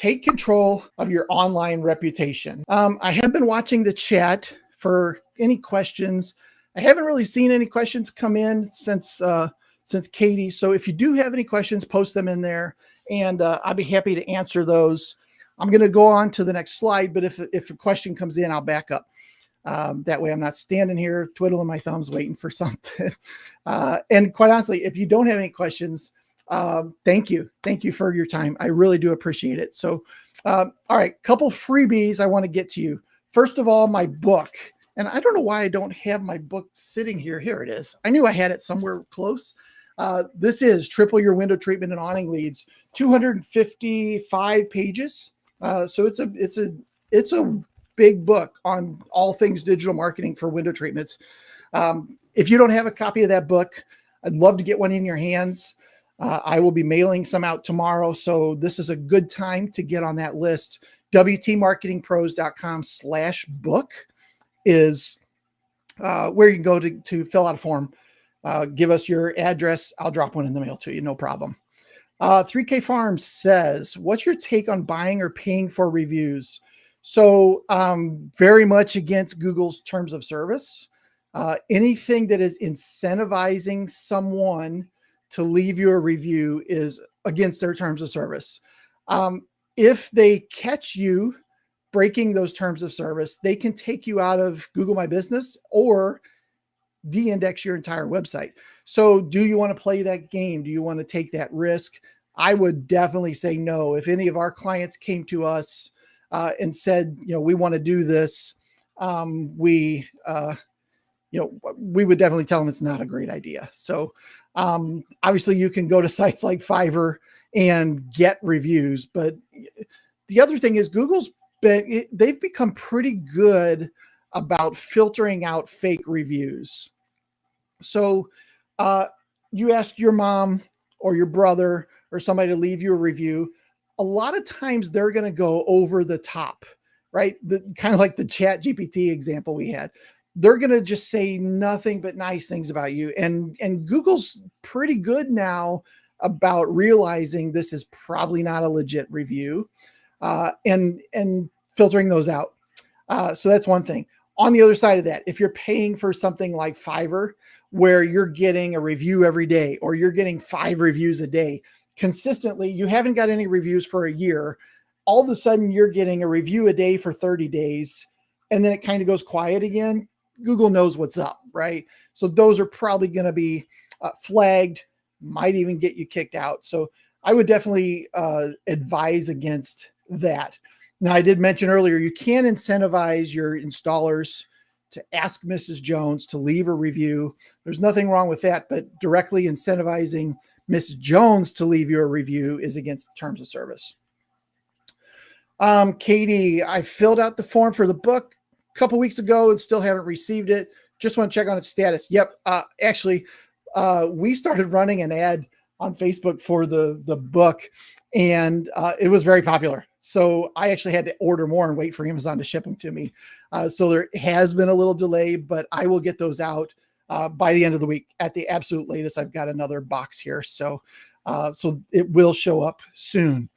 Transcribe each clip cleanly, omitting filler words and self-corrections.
take control of your online reputation. I have been watching the chat for any questions. I haven't really seen any questions come in since Katie. So if you do have any questions, post them in there, and I'll be happy to answer those. I'm going to go on to the next slide, but if a question comes in, I'll back up. That way I'm not standing here twiddling my thumbs waiting for something. And quite honestly, if you don't have any questions, thank you. Thank you for your time. I really do appreciate it. So, all right, couple freebies I want to get to you. First of all, my book. And I don't know why I don't have my book sitting here. Here it is. I knew I had it somewhere close. This is Triple Your Window Treatment and Awning Leads, 255 pages. So it's a big book on all things digital marketing for window treatments. If you don't have a copy of that book, I'd love to get one in your hands. I will be mailing some out tomorrow. So this is a good time to get on that list. WTMarketingpros.com/book is where you can go to fill out a form. Give us your address. I'll drop one in the mail to you. No problem. 3K Farms says, what's your take on buying or paying for reviews? So very much against Google's terms of service. Anything that is incentivizing someone to leave you a review is against their terms of service. If they catch you breaking those terms of service, they can take you out of Google My Business or de-index your entire website. So do you want to play that game? Do you want to take that risk? I would definitely say no. If any of our clients came to us and said, we want to do this, we would definitely tell them it's not a great idea. So obviously you can go to sites like Fiverr and get reviews, but the other thing is they've become pretty good about filtering out fake reviews. So you asked your mom or your brother or somebody to leave you a review. A lot of times they're going to go over the top, right? Kind of like the Chat GPT example we had. They're going to just say nothing but nice things about you. And Google's pretty good now about realizing this is probably not a legit review and filtering those out. So that's one thing. On the other side of that, if you're paying for something like Fiverr, where you're getting a review every day, or you're getting 5 reviews a day consistently, you haven't got any reviews for a year, all of a sudden you're getting a review a day for 30 days, and then it kind of goes quiet again. Google knows what's up, right? So those are probably going to be flagged, might even get you kicked out. So I would definitely advise against that. Now, I did mention earlier, you can incentivize your installers to ask Mrs. Jones to leave a review. There's nothing wrong with that, but directly incentivizing Mrs. Jones to leave you a review is against terms of service. Katie, I filled out the form for the book a couple weeks ago and still haven't received it. Just want to check on its status. Yep. Actually, we started running an ad on Facebook for the book, and it was very popular. So I actually had to order more and wait for Amazon to ship them to me. So there has been a little delay, but I will get those out by the end of the week at the absolute latest. I've got another box here. So it will show up soon.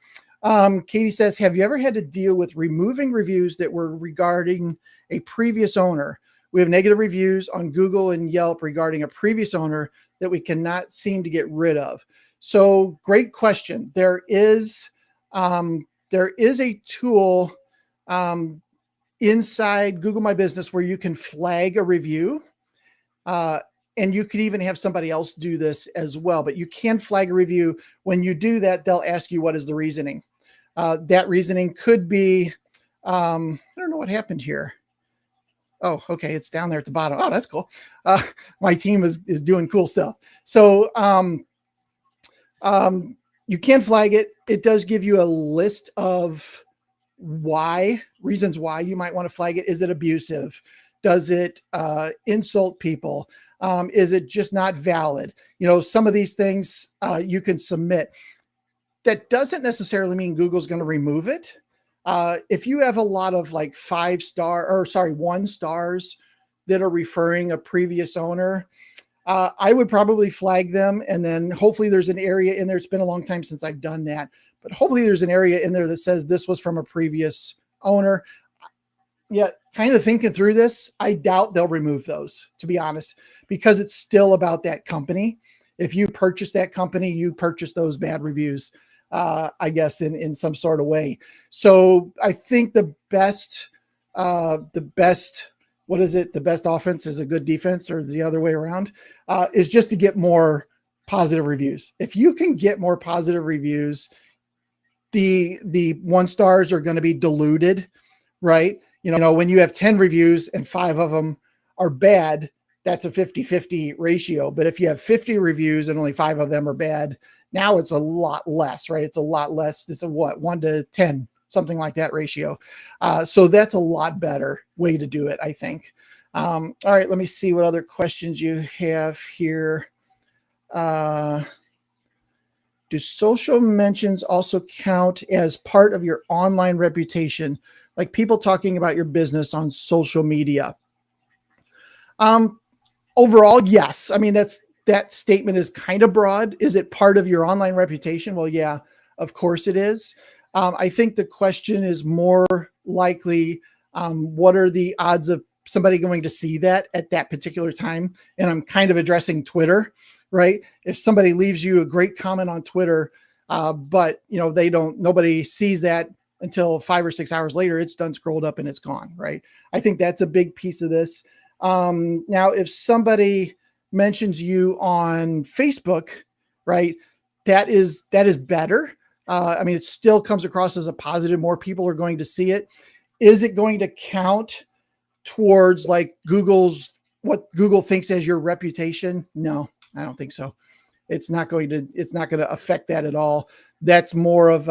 Katie says, have you ever had to deal with removing reviews that were regarding a previous owner? We have negative reviews on Google and Yelp regarding a previous owner that we cannot seem to get rid of. So great question. There is a tool inside Google My Business where you can flag a review. And you could even have somebody else do this as well, but you can flag a review. When you do that, they'll ask you, what is the reasoning? That reasoning could be, I don't know what happened here. Oh, okay. It's down there at the bottom. Oh, that's cool. My team is doing cool stuff. So you can flag it. It does give you a list of reasons why you might want to flag it. Is it abusive? Does it insult people? Is it just not valid? Some of these things you can submit. That doesn't necessarily mean Google's going to remove it. If you have a lot of like 1 stars that are referring a previous owner, I would probably flag them. And then hopefully there's an area in there. It's been a long time since I've done that, but hopefully there's an area in there that says this was from a previous owner. Yeah, kind of thinking through this, I doubt they'll remove those, to be honest, because it's still about that company. If you purchase that company, you purchase those bad reviews, I guess, in some sort of way. So I think the best, what is it? The best offense is a good defense, or the other way around, is just to get more positive reviews. If you can get more positive reviews, the 1 stars are going to be diluted, right? When you have 10 reviews and 5 of them are bad, that's a 50-50 ratio. But if you have 50 reviews and only 5 of them are bad, now it's a lot less, right? It's a lot less. It's a 1 to 10, something like that ratio. So that's a lot better way to do it, I think. All right, let me see what other questions you have here. Do social mentions also count as part of your online reputation? Like people talking about your business on social media? Overall, yes. I mean, that statement is kind of broad. Is it part of your online reputation? Well, yeah, of course it is. I think the question is more likely, what are the odds of somebody going to see that at that particular time? And I'm kind of addressing Twitter, right? If somebody leaves you a great comment on Twitter, but nobody sees that until 5 or 6 hours later, it's done scrolled up and it's gone, right? I think that's a big piece of this. Now, if somebody mentions you on Facebook, right, that is better. I mean, it still comes across as a positive. More people are going to see it. Is it going to count towards like what Google thinks as your reputation? No, I don't think so. It's not going to affect that at all. That's more of,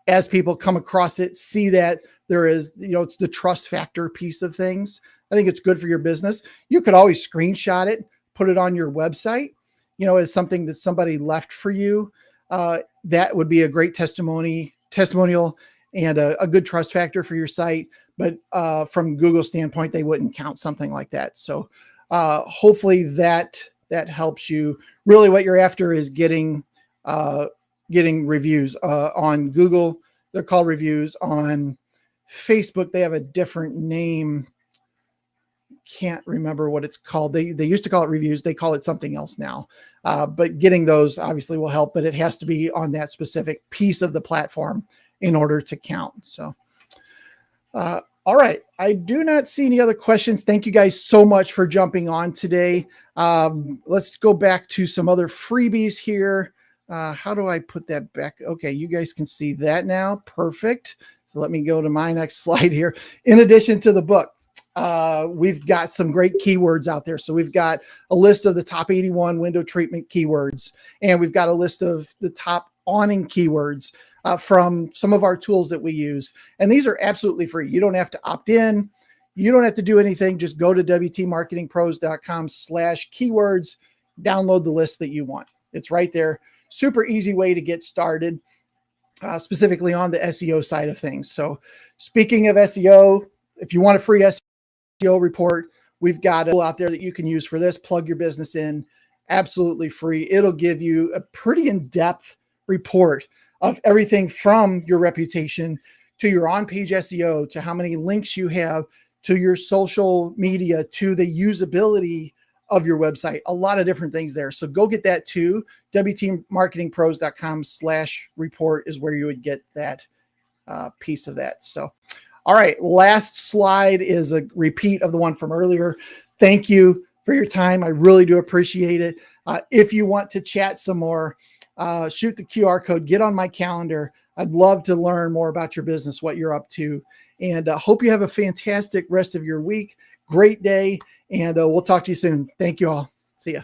as people come across it, see that there is, it's the trust factor piece of things. I think it's good for your business. You could always screenshot it, put it on your website, as something that somebody left for you. That would be a great testimonial and a good trust factor for your site. But from Google's standpoint, they wouldn't count something like that. So hopefully that helps you. Really what you're after is getting reviews on Google. They're called reviews. On Facebook, they have a different name. Can't remember what it's called. They used to call it reviews. They call it something else now. But getting those obviously will help, but it has to be on that specific piece of the platform in order to count. So, all right. I do not see any other questions. Thank you guys so much for jumping on today. Let's go back to some other freebies here. How do I put that back? Okay, you guys can see that now. Perfect. So let me go to my next slide here. In addition to the book, we've got some great keywords out there. So we've got a list of the top 81 window treatment keywords, and we've got a list of the top awning keywords from some of our tools that we use. And these are absolutely free. You don't have to opt in. You don't have to do anything. Just go to WTMarketingPros.com/keywords, download the list that you want. It's right there. Super easy way to get started, specifically on the SEO side of things. So speaking of SEO, if you want a free SEO report, we've got a tool out there that you can use for this. Plug your business in, absolutely free. It'll give you a pretty in-depth report of everything from your reputation to your on-page SEO, to how many links you have, to your social media, to the usability of your website, a lot of different things there. So go get that too. WTMarketingPros.com/report is where you would get that piece of that. So, all right, last slide is a repeat of the one from earlier. Thank you for your time. I really do appreciate it. If you want to chat some more, shoot the QR code, get on my calendar. I'd love to learn more about your business, what you're up to, and hope you have a fantastic rest of your week. Great day, and we'll talk to you soon. Thank you all. See ya.